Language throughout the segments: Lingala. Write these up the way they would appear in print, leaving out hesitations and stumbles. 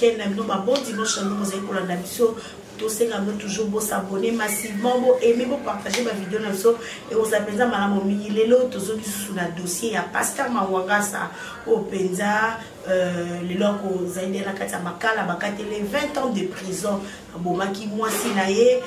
week-end, bon dimanche, nous allons pour la nation. Tous ceux qui toujours s'abonner massivement, aimer, partager ma vidéo et vous appelez Madame Omilelo, tous ceux qui sont sur le dossier, il y a Pasteur Mawagasa au Penza, les lois aux aidés la Katamakala, les 20 ans de prison, Bomaki Mwasinaye,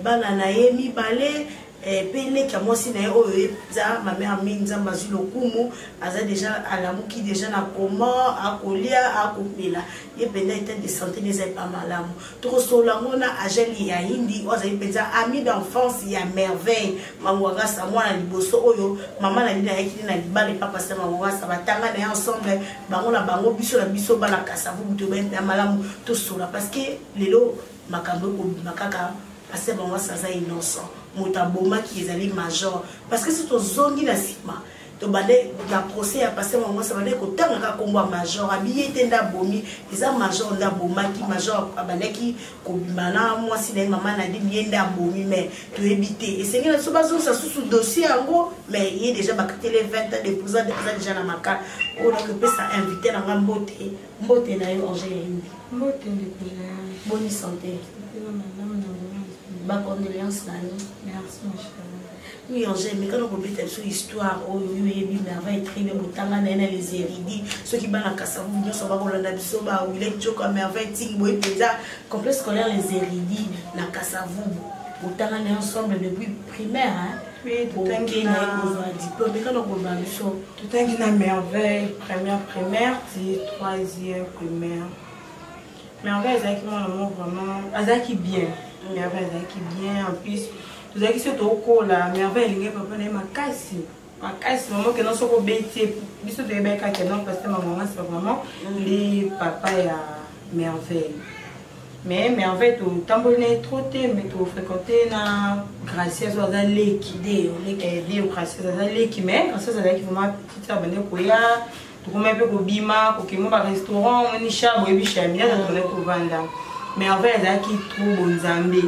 Bananaye, Mibale. Pele qui a moi si ma mère minza bazilo kumu aza déjà à la mouki déjà na comment à colia à coupela et penda état de santé des pas malamu trop solangona ageli ya hindi oza penza ami d'enfance ya merveille mamwanga sa moi na liboso oyo maman na lina yaki na libale papa sa mamwanga sa batanga na ensemble bango na bango biso na biso bana kasavu buto ben malamu to sola parce que lelo makambo ko makaka assez bon ça ça innocent Motaboma qui est allé major parce que c'est au zone la sima to bande la procès a passé moment ça bande ko tanga ko major habillé tenda bomi eza major nda boma qui major bande qui ko bimana moi si na maman na dit mienda bomi mais to éviter et c'est que so bazo ça sous dossier ango mais il est déjà bakate les 20 ans de pousa déjà na maka on a que ça invité na mbote na yo Angèle mbote de bonne santé. Bonne condoléances, merci, mon cher. Oui, Angèle, mais quand on peut être sur l'histoire, oh, oui, merveille, très bien, les érudits, ceux qui battent la casse, nous sommes pas dans la biso, ou il est toujours comme merveille, ting, boy, déjà, complexe scolaire, les érudits, la casse à vous, autant on est ensemble depuis primaire, hein. Oui, tout un qui a diplôme, mais quand on peut battre ça. Tout un qui a merveille, première primaire, c'est troisième primaire. Merveille, c'est qui m'a vraiment, c'est qui bien. Merveille qui bien en plus tout ça qui se toko la merveille linge papa na makasi maman que non soko bete biso de beka que non parce que maman c'est vraiment les papa ya merveille mais merveille tout tambouriner trotter mais tout fréquenter na gracieuse aux allées qui des gracieuse aux allées qui mais quand ça qui vraiment petite abonné ko ya tout comme un peu ko bima ko kimo ba restaurant ni chabo et bicha bien dans ko vanda merveille qui trouve bon Zambie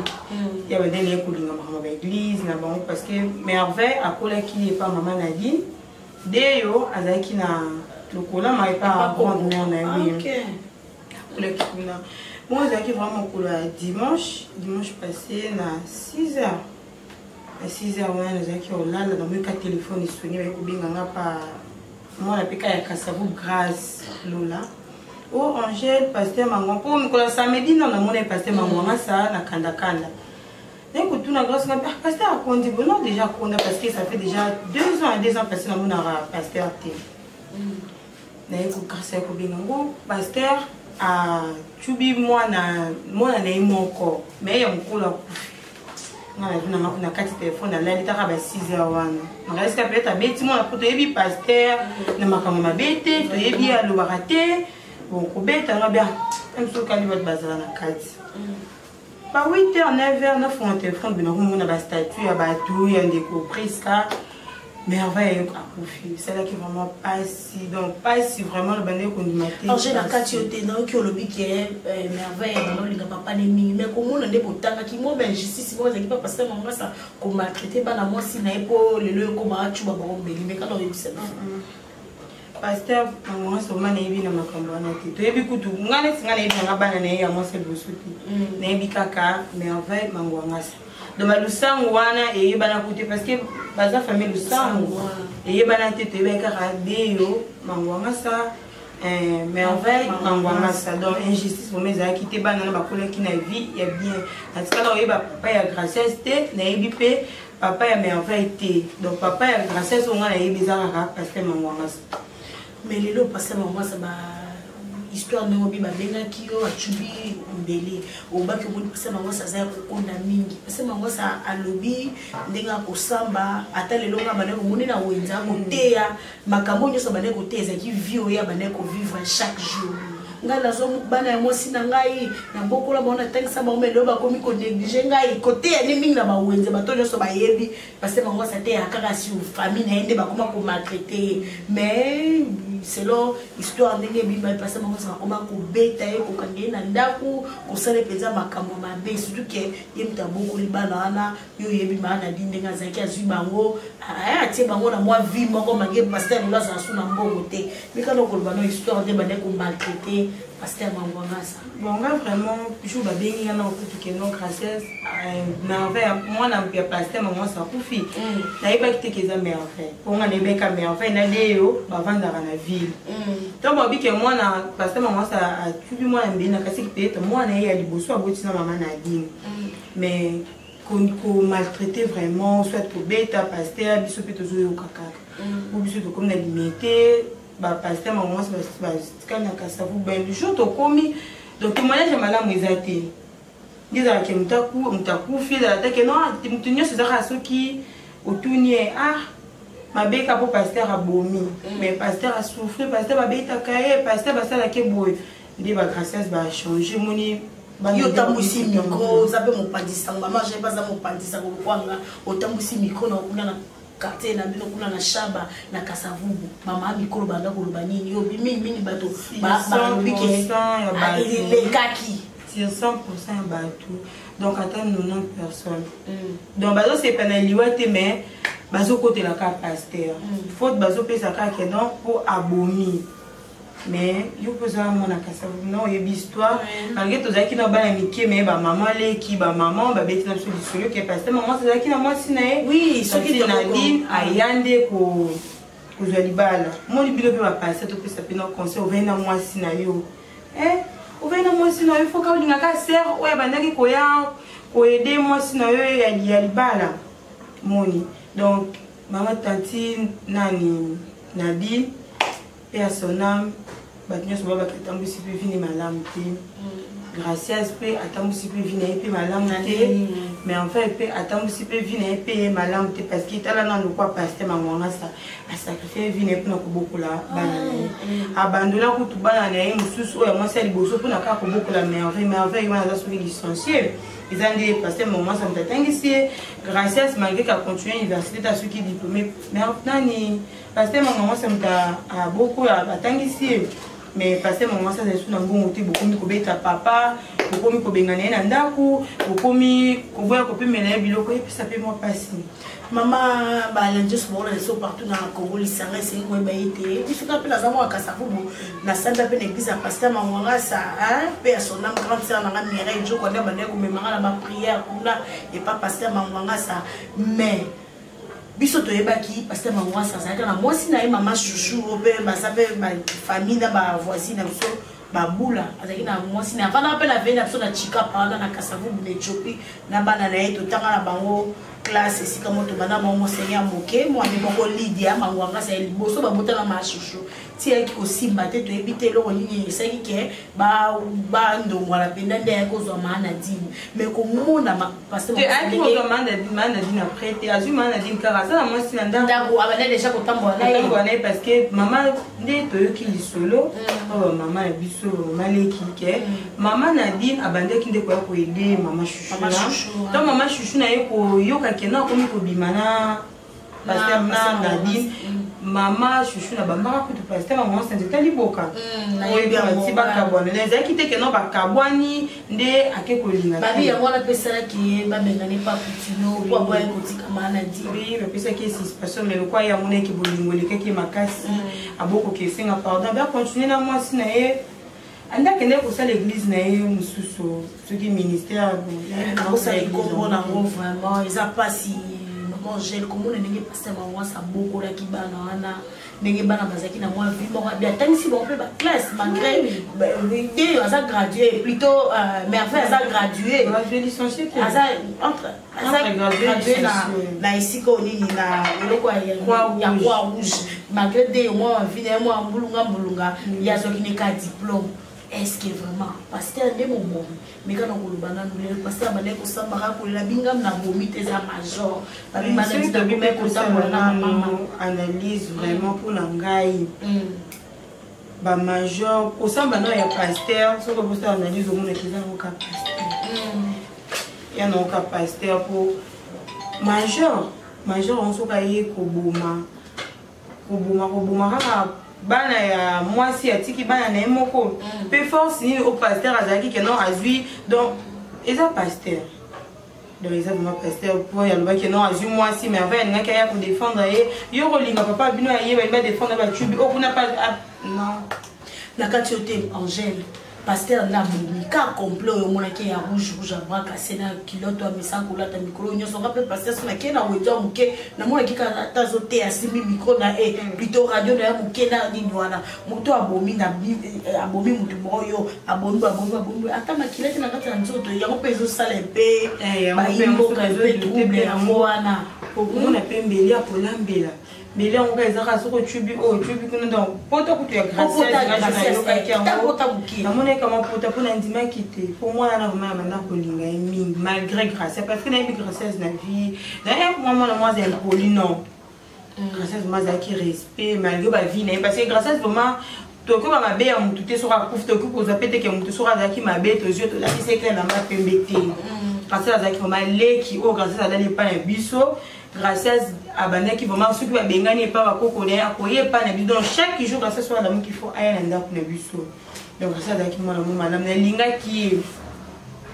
il y a des liens pour l'église parce que merveille à quoi qui n'est pas maman Nadine Déo azaki na le cola mais pas grande mère na oui moi azaki vraiment pour dimanche passé na 6h à 6h on azaki au là dans mon téléphone sonné avec binga pas moi la pika ya kasavu grâce Lola. Oh Angèle, pasteur Mangon, pour me samedi, non, on a pasteur Mangon, ça, na kanda. Écoute, tout na grâce, pasteur a conduit, non, déjà, parce que ça fait déjà 2 ans passé dans mon pasteur T. Écoute, grâce à Kobingo, pasteur a tubi moi, mon corps, mais il y a un coup là. On a 4 téléphones, on a l'état à 6h. On reste peut-être à bêtiment, on a pu pasteur, on a ma bête, on a le baraté. Bon, on bien, même si on a votre base dans la case. Par 8h, 9h, 9h, on a un téléphone, on a un statut, il y a un bateau, il y a un découpé, ça. Merveille à profit. C'est là qui vraiment pas si. Donc, pas si vraiment le bannier qu'on y mettait. En général, quand tu étais dans le lobby qui est merveille, il n'y a pas de mini. Mais comme on a des botans qui m'ont bien justice, moi, je n'ai pas passé mon moment ça. Comme m'a traité, moi, si n'a pas le lieu, comme tu vas voir, mais quand on a eu ça. Pasteur, moi, c'est vraiment une vie dans ma campagne. Tu es beaucoup tout. Moi, c'est une vie dans ma banane, moi, c'est le souci. N'est pas caca, merveille, mangouangas. Donc, le sang, et il va côté parce que la famille le sang, et il va tête, il va carrer, mangouangasa, merveille, mangouangasa. Donc, injustice pour mes amis qui étaient banane, qui n'a vie, il y a bien. Parce que là, il va papa, il y a grâce, n'a pas papa, il y a merveille, donc papa, il y a grâce, on a eu bizarre parce que mangouangasa. Mais les lots passent à ça va histoire de mobile babenga qui a tubi mbele au bas que vous passez à ça ça on a mingi parce que ça à lobby ndenga ko samba ata le longa bana ko munina wenza ko teya makambo nyoso bana ko teza ki vio ya bana ko vivre chaque jour ngala zo bana mo sina ngai na bokola bona tangisa ba omelo ba komi ko négliger ngai côté ni mingi na ba wenza ba to nyoso ba yebi parce que ça te akaka si famille na ende ba koma ko maltraiter mais selon l'histoire de Biba passé mon ça comment ko beta ko kangé na ndaku ko sale peza makambo mabe surtout que yemta beaucoup libana na yo yebi mana dindenga zaki azu bango aya tie bango na moi vie moko mangé pasteur la za suna mbongo te mais quand on ko bano histoire de bande ko maltraiter pasteur Mangwangasa. Bon, vraiment, je vais bien non grâce moi na pia pasteur maman ça kufi. Na iba kiteke za merveille. On a des ka merveille na deo ba vanda na ville. Donc ba bike moi na pasteur maman ça a tubi moi mbina kasi peut-être moi na ya liboso aboti na maman na dine. Mais qu'on maltraiter vraiment soit pour bêta pasteur biso peut toujours au kaka. Ou biso to comme na limité ba pasteur maman ça va kana kasa vous ben du jour to komi donc témoignage malamu ezate. Disons que mutaku fila atake non mutunyo sezaka soki otunie ma beka pour pasteur abomi mais pasteur a souffert pasteur ba beta kaye pasteur ba sala ke boy ndi ba grâce ba changer moni yo tambusi micro zabe mopandisa mama j'ai pas za mopandisa ko kwanga otambusi micro na kuna na quartier na bino kuna na shaba na kasavubu mama mikolo banda ko lobani yo bimi bato ba bike ba ile kaki 100% bateau donc attends 90 personnes donc bazo c'est penaliwate mais bazo côté la carte pasteur faute bazo pesa ka que non pour abomi mais yo posa mona kasa non y histoire malgré tout ça qui na bana miki mais ba maman le ki ba maman ba beti na solution que pasteur maman c'est ça qui na moi sinae oui ce qui na dit ayande ko kozalibala mon libilo pe ba pasteur to pesa pe no conseil au vena moi sinayo Ouvena moi si il faut que linga ka ser ouais bandaki koya ko aider moi si na yo ya libala moni donc maman tanti nani Nadine personnel batnya so baba katambu si pe vini malamu te gracias pe atambu si pe vini pe malamu te mais en fait pe atambu si pe vini pe malamu te parce que tala na quoi pasteur mangwanga ça a sacrifié vini pe na kobokola bana abandona kutu bana na ye mususu oya mwasi liboso pe na ka kobokola merveille wana za soki licencié ils ont dit pasteur maman ça me tangisi gracias malgré qu'à continuer université ta soki diplômé mais nani pasteur maman ça me ta beaucoup atangisi mais pasteur maman ça c'est sous ngongo te beaucoup mi kobeta papa beaucoup mi kobengana na ndaku beaucoup mi koboya kopemela biloko et puis ça peut moi passer maman balange souvent les so partout dans Congo lisanga c'est quoi ba été il faut que la zamo akasafubu na sanda pe l'église à pasteur Mangwanga ça pe à son âme grande sœur na mère jo ko ndaba ndeko memanga na prière kuna et pas pasteur Mangwanga ça mais biso to yebaki pasteur Mangwanga ça ça na moi si na maman chouchou pe ba sabe ba famille na ba voisine so babula azaki na moi si na vana pe la vena so na chika parana na kasavubu na Ethiopie na bana na eto tanga na bango classe ici comme tout bana mon seigneur moké moi ni moko Lydia Mangwanga ça liboso ba botana ma chouchou ti aki aussi maté to ebité lo nini saki ke ba ndongo la penda ndé ko zo mana dine mais ko mona parce que aki ko mana dine après te azu mana dine kara ça moi si nda ndako abana déjà ko tambola na parce que maman ndé to yoki li solo maman biso maleki ke maman Nadine abandaki ndeko ya ko aider maman chouchou donc maman chouchou na yeko yoka kena komi ko bimana pasteur Nadine maman chouchou na bambaka kutu pasteur maman senzeka liboka oyebi bakabwana neza kite kena bakabwani nde ake kolinga babi yango na pesala ki babengane pa putino kwa boye kotika mana di oui le pesa ki situation mais quoi ya mona ki bolingo lekaki makasi aboko ke singa pardon ba continuer na moi sina e anda kende ko sa l'église na ye mususu ce qui ministère na ça ikomo na vraiment ils a pas si maman gel comme on ndenge pasteur maman ça beaucoup la ki bana wana ndenge bana bazaki na moi vie moko bien tant si bon pe ba classe malgré idée ça gradué plutôt merveille ça gradué licencié ça entre gradué na ici ko nini na eloko ya kwa rouge malgré des moi vie moi mbulunga ya zo ki ka diplôme. Est-ce que vraiment pasteur de mon bon mais quand on le banane le pasteur ba ko samba ko la bingam na vomite za major ba bi madame de bi me ko samba na maman analyse vraiment pour l'angai ba major ko samba na ya pasteur so ko pasteur analyse au monde qui za ko pasteur ya no ka pasteur pour major on so ka ye ko boma kaka bana ya mwasi atiki bana na moko pe force ni au pasteur azaki que non azui donc eza pasteur donc eza vraiment pasteur pour ya loba que non azui mwasi mais avant ngaka ya ko défendre ye yo ko linga papa bino ya ye ba défendre ba tubi o kuna pas non na kati yo te Angèle pasteur na monika complet oyo monaki ya rouge rouge à bras cassé na kiloto amisa kolata micro nyonso nga pe pasteur so na ke na weto moke na monaki ka tazo te asimi micro na plutôt radio na moke na nini wana moto abomi na abomi mutu moyo abomi ata makilete na kati na nzoto yango pe zo sala pe ba imbo ka zo trouble ya wana on appelle Mbélia pour l'ambela. Mbélia on va ezaka soko tubi kuna donc poto kutu ya grâce na mona kama poto pona ndima kité pour moi na vraiment manda kolinga mingi malgré grâce parce que na bi grâce na vie na moi c'est impoli non grâce moi ça qui respect malgré ba vie parce que grâce vraiment toko ba mabe ya mutu te soko akufu toko ko zapete ke mutu soko azaki mabe to yeux to la c'est clair na ma pembete parce que azaki vraiment leki o grâce à d'aller pas un biso grâce à bana qui vraiment ceux qui va bengani pas ba kokone akoye pas na biso donc chaque jour grâce soit l'amour qu'il faut aya nda ku na biso donc grâce à qui moi madame na linga qui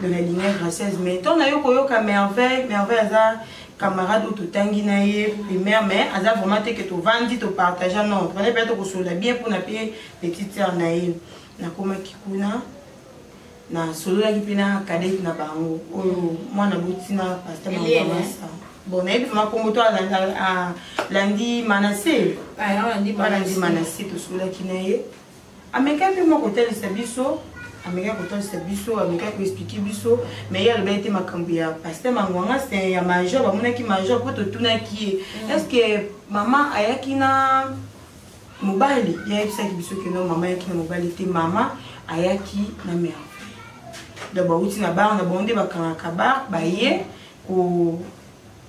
de la linga grâce mais ton na yo koyo ka merveille za camarade ou totangi na ye primaire mais aza vraiment te que to vandi to partager non prenez peut-être ko sola bien pour na payer petite sœur na ye na koma kikuna na solo la kipina cadet na bango oyo mwana botina pasteur mama ça bon mais vraiment comme toi à lundi manassé lundi manassé to solo ki na ye ameka pe mo côté le sabiso ameka côté le sabiso ameka ko expliquer biso mais il a été makambi ya pasteur mangwanga c'est ya major ba mona ki major pour to tuna ki est-ce que maman ayaki na mobali ya isa ki biso que non maman ayaki na mobali te mama ayaki na mère de bauti na bar na bonde bakanga bar baye ko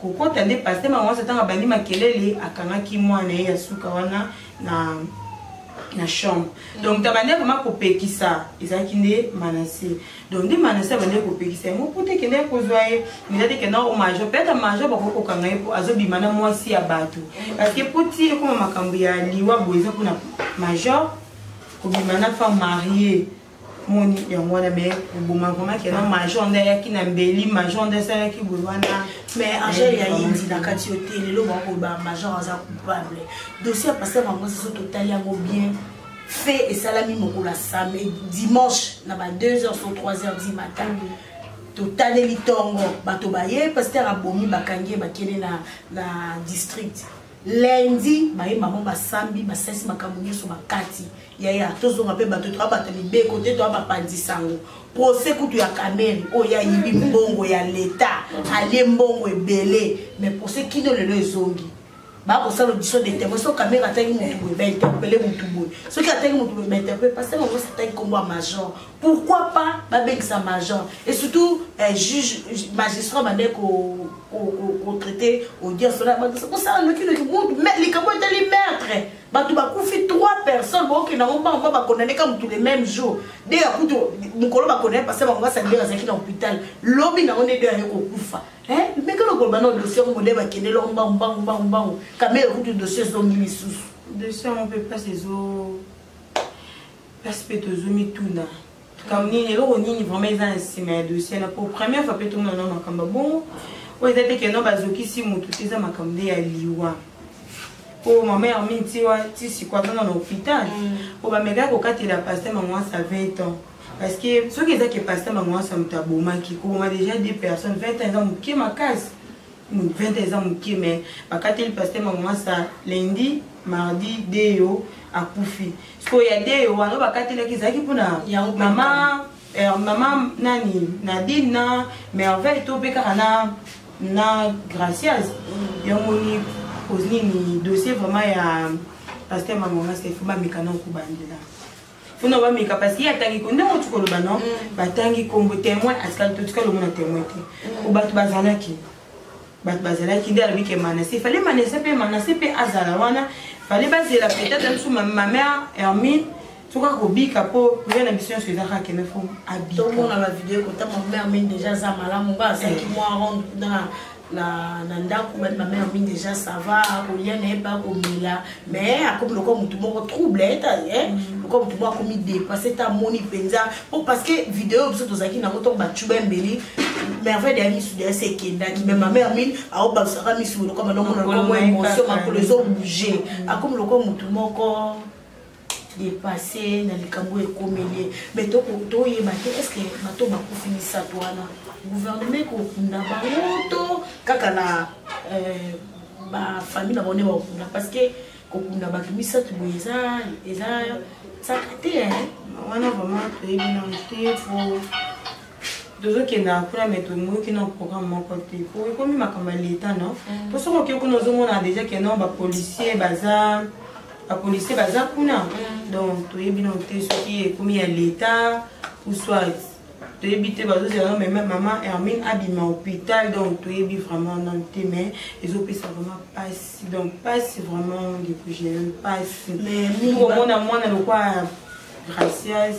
kokota nde pasteur mangwanga satanga bandi makelele akanga ki mwana ya suka wana na chambre donc tabande vraiment kopekisa ezaki nde manassé donc nde manassé bande kopekisa mo pote kende kozwaye ndate kena o major peut-être major bako kokanga yepo azobima na mwasi ya bato parce que poti comme makambo ya liwa boeza kuna major kobima na femme mariée moni ya mwana mais boma vraiment kena major nda yaki na mbeli major nda sala ki bolwana mais Angèle ya yindi na kati yote lelo bako ba major aza coupable dossier passer maman c'est total yango bien fait et salami moko la samedi dimanche na ba 2h sur 3h du matin total litongo bato baye pasteur abomi bakangie bakene na district lundi baye maman basambi basasi makambo so makati ya tozonga pe bato to abata libe côté to abapandi sango procès kutu ya Kameri o ya yibi mbongo ya l'état ale mbongo ebele mais procès kino lelo ezongi ba ko sala audition de témoin so Kameri atangi mutu ba interpeller mutu boy so ki atangi mutu ba interpeller parce que on se tangi comme major pourquoi pas ba bengisa major et surtout juge magistrat bande ko traiter audience là pour ça le qui mais les comment les maître batu ba kufi 3 personnes bon qui n'ont pas condamné comme tous les mêmes jours dès à coup mukolo ba connaît parce que on va s'enlever à qui dans l'hôpital lobby na on est derrière ko kufa mais que le golbano dossier on modèle ba kende lo mba Kameri coup dossier zo ngimi sous dossier on peut pas ces eaux respect aux mituna comme ni lo ni vraiment ils ont estimé dossier na pour première fois peut-être non makamba bon o ezate que non bazoki si mutu teza makambo ya liwa oh ma mère mintiwa tisi kwa dans l'hôpital oh ba mega ko katela pasteur mangwa ça 20 ans parce que ceux qui que pasteur mangwa ça mutaboma ki ko ma déjà des personnes 20 ans qui ma case 20 ans qui mais ba katela pasteur mangwa ça lundi mardi deo akufi so ya deo wana ba katela ki zaki puna maman nani Nadine na merveille to beka na gracias yomoni posni ni dossier vraiment ya pasteur maman c'est faut ba mikana ko bandela funa ba mika parce qu'il atangi ko ndemo tukolo bano batangi kombo témoin askal to tukalo mona témoin te o batu bazalaki ndala bike manassé fallait manassé pe azala wana fallait bazela peut-être sous ma mère Hermine tuka kobika po rien ambition sur ça que me faut habiter tout le monde a la vidéo quand ma mère mine déjà ça malamu ba 5 mois rond na ndako ma mère mine déjà ça va kolia n'est pas komila mais comme le comme tout le monde trouble comme tout le monde commis dépasser ta moni penza parce que vidéo biso tozaki na moto ba tuba mbeli merveille de mis sur c'est kenda qui même ma mère mine a oba sera mis sur comme non on a émotion ma les os bouger comme le comme tout le monde dépassé na likambo ekomeli mais toyeba te est ce que bato bakofinisa twana gouvernement kokunda bango to kaka na bafamille na bango nde bakokunda parce que kokunda bato misato boye eza saka te wana vraiment toyebi nango te fo tozokenda kuna me tomoyoki na programme moko te po ekomi makambo ya leta no po soki oke kuna ozomona déjà ke non bapolisier baza kuna donc toyebi nango te soki ekomi ya leta ou soit toyebi te bazozela mais maman Hermine abima hôpital donc toyebi vraiment nan te mais ezopesa vraiment pasi donc pasi vraiment décougé pasi mais omona mwana lokwa gracias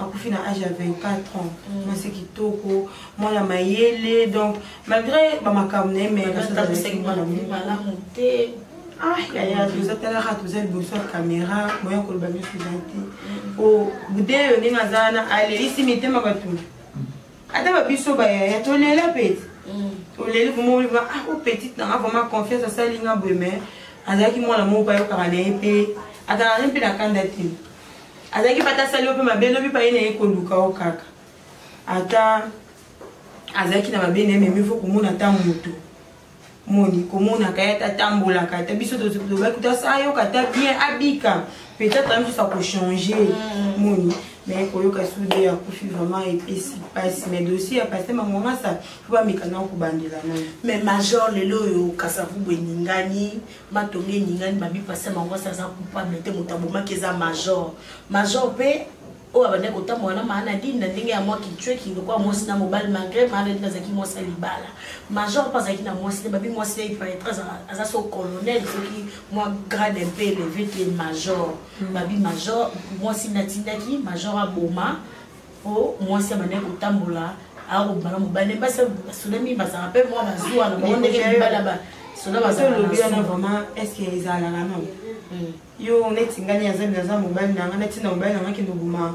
akufi na âge à 24 ans mwasi kitoko mwana mayele donc malgré bamakambo na ye mais tozatalaka toza liboso ya caméra moya koloba nyonso eza te o bude oyo ndenge aza wana alelisi mitema bato ata babiso bayaya tolela peti oleli bomoliba o petite nanga vraiment confiance asalinga boye mais azalaki mwana moko bayokaka na ye mpe akaka na ye mpe na kanda te azalaki pata asali yo mpe mabe lobi paye na ye koluka o kaka ata azalaki na mabe na ye memi fo komona ata moto moni komona kaya tatambolaka ata biso tozobaki tasa ayoka ata bien abika peut-être même ça peut changer moni mais koyoka sude akufi vraiment epesi pasi mais dossier ya paster mamonga sa fo bamika na kobandela nano mais major lelo oyo kasavu bweningani matonge ningani babi paster mamonga sa za coupable te moto abomaki eza major mpe oyo abandaki kotambola na maana dini na ndenge ya mwaki tue kingokwa mwasi na mobali malgré maana dini azalaki mwasi ya libala major mpo azalaki na mwasi te babi mwasi te paraître aza so colonel soki mwa grade mpe élevé te major babi major mwasi natindaki major aboma po mwasi abandaki kotambola akobala mobali basi basolami bazala mpe mwa bazwa na bango ndenge libala basoda bazalobi wana vraiment est ce que ezalaka non yo neti ngani aza mobali nanga neti na mobali nanga akende oboma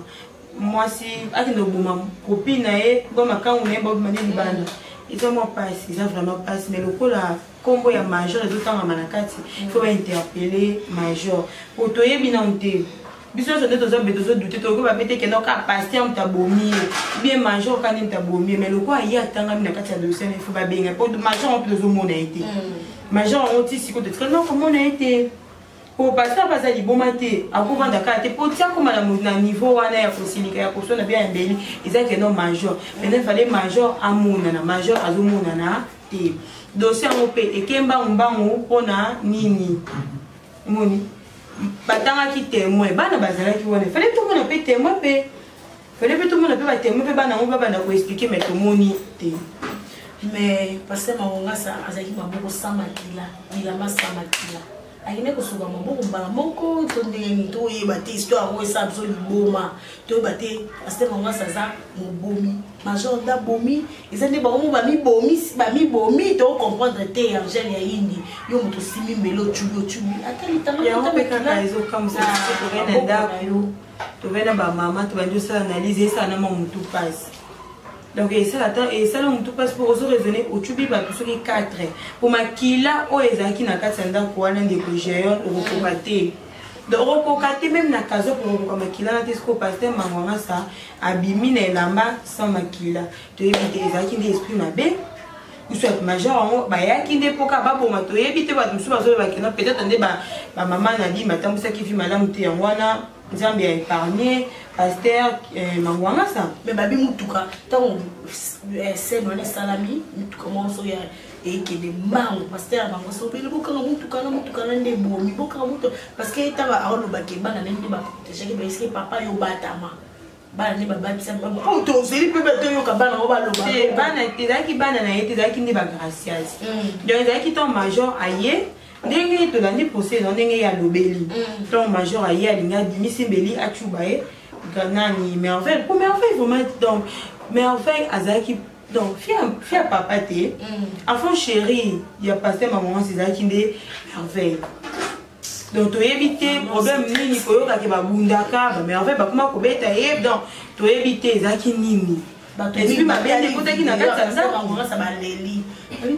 mwasi akende oboma copine na ye bo makangu na ye baobima nde libanda eza mwa pasi eza vraiment pasi mais lokola kombo ya major ezotangama na kati fo bainterpele major po toyebi nano te biso nyonso nde toza be tozodute tokoki bapete kenda oka paster moto abomi ye bien major okandi moto abomi ye mais lokola ye atangami na kati ya dossier na fo babenga po major ngo mpe tozomona ye te major yango ti siko tetika non komona ye te po paster baza liboma te akovanda kaka te po tia koma na niveau wana ya kosilika ya kosona bia ya mbeli ezaki non major maintenant fale major amonana major azomonana te dossier yango mpe ekembangu mpona nini moni batangaki témoin bana bazalaki wana fale tomona mpe témoin mpe fale mpe tomona mpe batémoin mpe bana yango babanda koexplike mais tomoni te mais paster mamonga sa azalaki maboko samakila bilamba samakila akende kosuka maboko mbala moko to ndenge nini toyeba te histoire yango esa biso liboma toyeba te paster mamonga sa aza mobomi major nda bomi eza nde bango bamibomi tocomprendre te angele ya yindi yo moto osimi mbele ocubi ata litango mpe kaka ezokamwisa tovai na ndako yo tovai na bamama tobandi osala analyse esalanama motu pasi donc esala motu mpasi mpo ozoraisonne ocubi bato soki 4 po makila oyo ezalaki na kati ya ndako wana ndeko géon okokoka te donc okokoka te meme na kazo mpo okokoka makila na te siko paster mangwanga sa abimi na elamba sans makila toyebi te ezalaki nde esprit mabe soit major yango bayaki nde mpoka baboma toyebi te bato mosusu bazobe bakenda peut-être nde bamama na bima atambwisaki vi malamu te yango wana nzambe ya épargné paster mangwanga sa mais babi mutuka ntango scène wana esalami mutuka monso ya ekende mbango paster bango sobeli bokanga mutuka na nde bomi bokanga mutuka parce que taba aolobaki bana nde nde baprotégaki baeske papa yo batama bana nde babatisa bango o tozeli mpe batoyoka bana ngo baloba bana ezalaki bana na ye te ezalaki nde bagraciase donc ezalaki ntango major aye ndenge tolandi procès na ndenge ya lobeli ntango major aye alingi abimisi mbeli acuba ye nani merveille po merveille vraiment donc merveille azalaki donc fia papa te enfant chéri ya paster maman ezalaki nde merveille donc toyebi te problème nini koyokaki babundaka bamerveille bakoma kobeta ye donc toyebi te ezalaki nini esprit mabe ekotaki na kati ya ndako baleli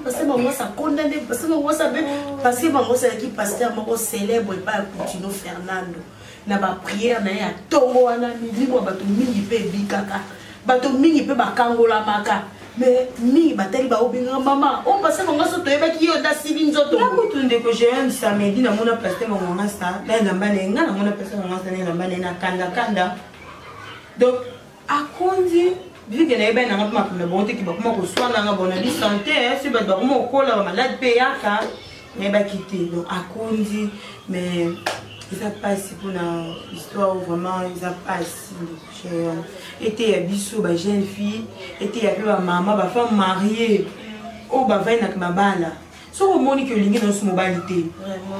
paster bango sa condamné paster bango sa be parce que bango salaki paster moko célèbre epai ya Coutinho Fernando na ba prière na ya tongo wana milimo bato mingi pe bikaka bato mingi pe bakangola maka mais mingi batali ba obinga mama on passe mon ngaso to yeba ki yo da sili nzoto na kutunde ko j'ai un samedi na mona pasteur mon ngasa na ngambane nga na mona pasteur mon ngasa na ngambane na kanda donc a kondi vu que na eba na ngapa ma bonté ki ba kuma ko soana nga bona di santé si ba ba kuma ko la malade pe yaka na ba quitter donc a kondi mais ils a passé pour une histoire où vraiment ils a passé était à biso ba jeune fille était à ma maman ba femme mariée oh ba vaina que ma bala so au moni que lingi dans son mobilité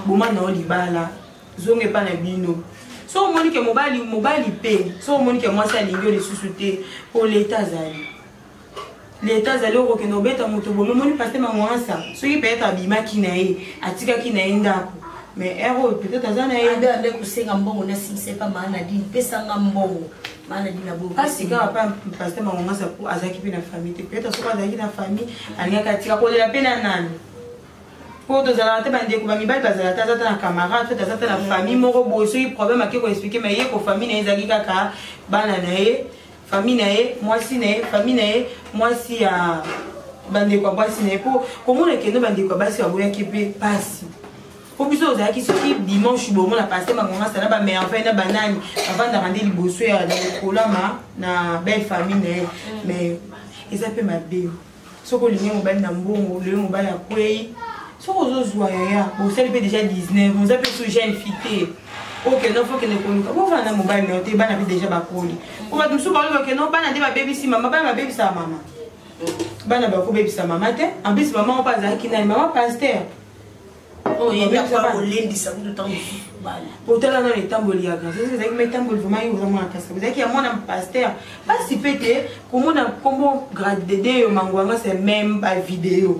boma na libala zonge pa na bino so au moni que mobali pe so au moni que moi ça lingi le sous-souté pour l'état zali au que no beta moto bo moni passer ma moi ça so qui peut être abima kinae atika kinae ndako mais héros peut-être azana ande kusenga mbongo na simse pa maana dini pesa nga mbongo maana dina bo parce que pas pasteur maman ça pour azaki pe na famille peut-être so azaki na famille alingaka tika ko la pena nani pour deux ans te bande ko ba mibali bazala ta na camarade ta na famille moko bo so il problème akiko expliquer mais yeko famille na ezaki kaka bana na ye famille na ye moi si na ye famille na ye moi si a bande ko basi na po comment le kendo bande ko basi aboya ki pe pasi pour plus aux qui se qui dimanche bon la passer ma maman ça na ba merveille na banani avant de rendre liboso ya na kolama na belle famille mais ils appellent ma bé so ko lingi mobile na mbongo le mobile ya kwei so ko zo zwa ya bon ça fait déjà 19 vous appelez sous jeune fille OK non faut que ne konuka bon va na mobile mais on bana déjà ba koli on va tout ba que non bana de ba baby si maman ba ma baby sa maman bana ba ko baby sa maman te en plus maman on pas za ki na maman pasteur oh il y a pas au lundi ça tout temps pour tellement dans les tamboli à grâce c'est que mes tamboli vraiment ils vraiment à casser vous savez qu'il y a mon pasteur pas si pété comment grader au mangwanga c'est même pas vidéo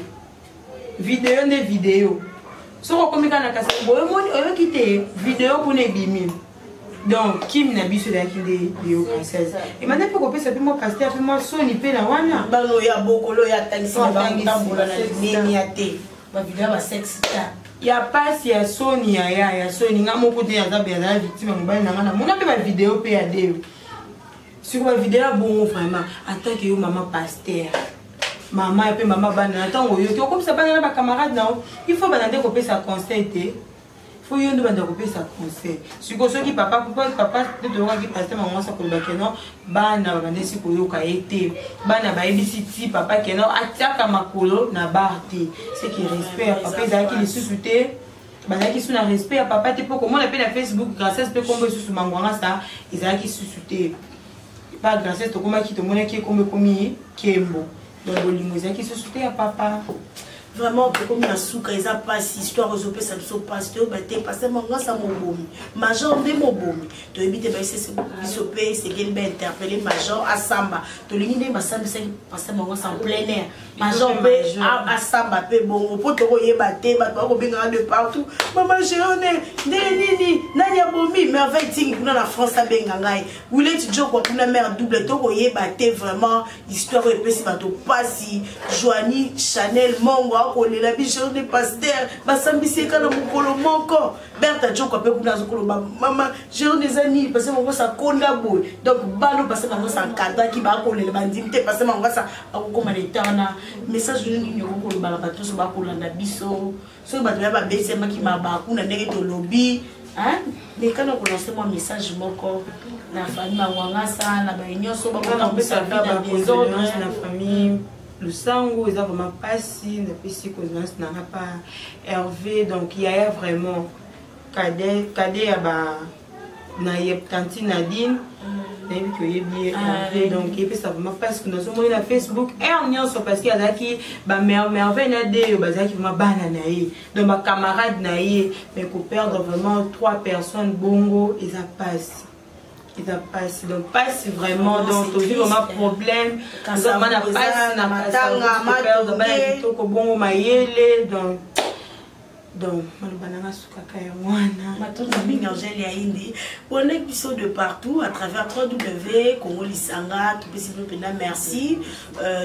des vidéos so comme quand na casser bon on quitter vidéo pour ne bimi donc kim na biso da kinde bio française et maintenant pour que ça peut moi pasteur pour moi soni pe la wana balo ya bokolo ya tangisa ba tambola na nini ate ba vidéo ba sexy ta ya pasi ya soni ya soni nga moko te ya zabe ya victime mobile na ngana mona pe ba vidéo pe ya deo sur ba vidéo bon vraiment en tant que yo maman pasteur maman et puis maman bana attends yo comme ça bana ba camarade non il faut bana de copier sa conseil te faut yo ndo bana copier sa conseil siko soki papa de doka ki pasteur maman ça ko ba kenon bana bana si ko yo ka été bana ba ebisi ti papa kenon atiaka makolo na barti c'est qui respect papa za ki le sous-souté bana ki sous na respect papa te pour comment on appelle na Facebook grâce à ce combo sous mangwanga ça ils a qui sous-souté pas grâce à to comment qui to mona ki comme komi kembo donc bolingo qui sous-souté à papa vraiment comme na souka ils a pas histoire aux opé ça ne sont pas c'était bête parce que mon grand ça mon bomi major de mon bomi to éviter ba c'est bisopé c'est qu'elle va interpeller major à samba to lingi ba samba c'est parce que mon grand en plein air major à samba pe bon pour to yeba te ba to ko binga de partout maman jeune nini nani bomi merveille ting kuna la France a benga ngai voulait tu jo ko kuna mère double to ko yeba te vraiment histoire epé si ba to pasi Joanie Chanel Mongo ko la bicho de pasteur basambisi kana mukolo moko berta joko pe kuna zokolo mama jero des amis parce que mon ça konda boy donc balo parce que mon ça encadra qui ba ko le bandimité parce que mon ça ko ma letana message ni ni ko lo ba bato so ba ko landa biso so ba ba bese ma ki ma ba kuna ndenge to lobby hein mais quand on lance moi message moko na famille mangwanga ça na ba nyonso ba ko na ça ba des autres na famille le sango ils ont vraiment passé depuis si cause n'a pas Hervé donc il y a vraiment cadet à ba na yep tante Nadine même que y bien Hervé donc et puis ça vraiment parce que nous sommes sur Facebook et on y est parce qu'il y a qui ba merveille na de ba qui vraiment banana donc ma camarade na mais qu'on perdre vraiment 3 personnes bongo ils a passé il a passé donc passe vraiment donc tu vis vraiment problème quand ça m'a passe na matanga matanga donc donc malobananga sukaka ya mwana matona mingi Angèle ya indi on est biso de partout à travers www Congo Lisanga tout petit peu pena merci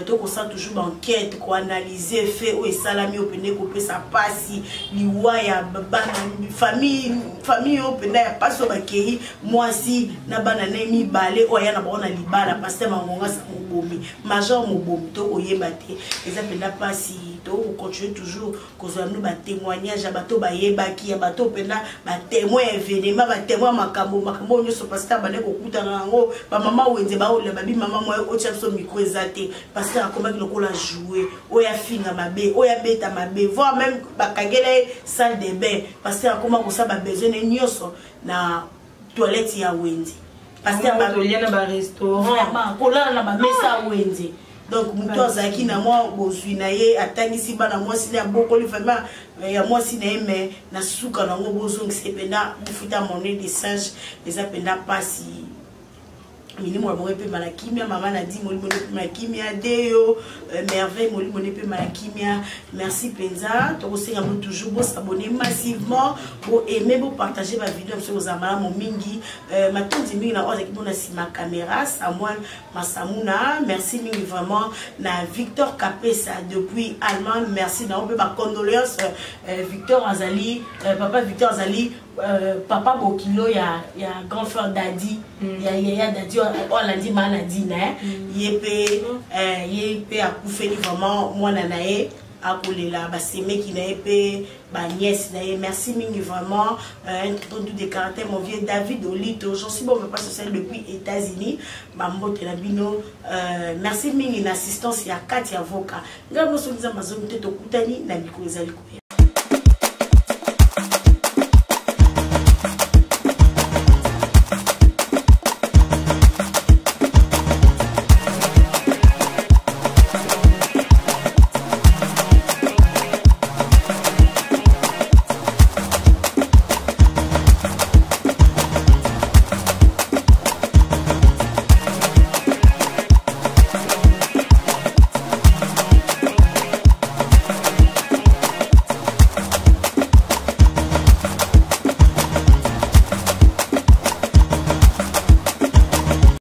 to ko ça toujours enquête ko analyser fait ou esalami o pena ko pesa pasi liwa ya bana famille o pena ya paso bakei mwasi na bana na mi balé o ya na bona libala pasteur mangonga sa mobomi major mobomi to oyeba te eza pena pasi to continuer toujours kozwa nous ba témoignage bato ba yebaki ya bato pena ba témoin événement ba témoin makambo nyoso pasteur bane ko kutana ngo ba mama wenze ba ole babi mama mo o tshapso micro ezate pasteur akoma ki lokola jouer o ya finga mabe o ya beta mabe voire même ba kagele salle de bain pasteur akoma ko sa ba besoin nyoso na toilette ya wenze pasteur ba toliana ba restaurant ba kola na ba mesa wenze. Donc muto azaki na moi bozwi na ye atangisi bana mwasi na bokoli vraiment ya mwasi na me na suka na ngo bozongisa pena bufuta monnaie de singe les apenda pasi mini mo mo pe malakimia mama na di moli moni pe malakimia deyo merveille moli moni pe malakimia merci penza to kosenga mo toujours bo s'abonner massivement bo aimer bo partager ma vidéo sur aux amala mo mingi matonzi mingi na ozaki bona si ma caméra Samuel Masamuna merci mingi vraiment na Victor Kapesa depuis Allemagne merci na pe ba condoléances Victor Azali papa Victor Azali papa Bokilo ya grand frère Daddy ya Daddy on l'a dit maladie na yep akufeli vraiment mwana na ye akolela baseme ki na ye ba nièce na ye merci mingi vraiment un tout de caractère mon vieux David Olito j'en suis bon papa social depuis États-Unis bambote na bino merci mingi na assistance ya Katia Voka ngabo so nza mazomi te tokutani na miko ezali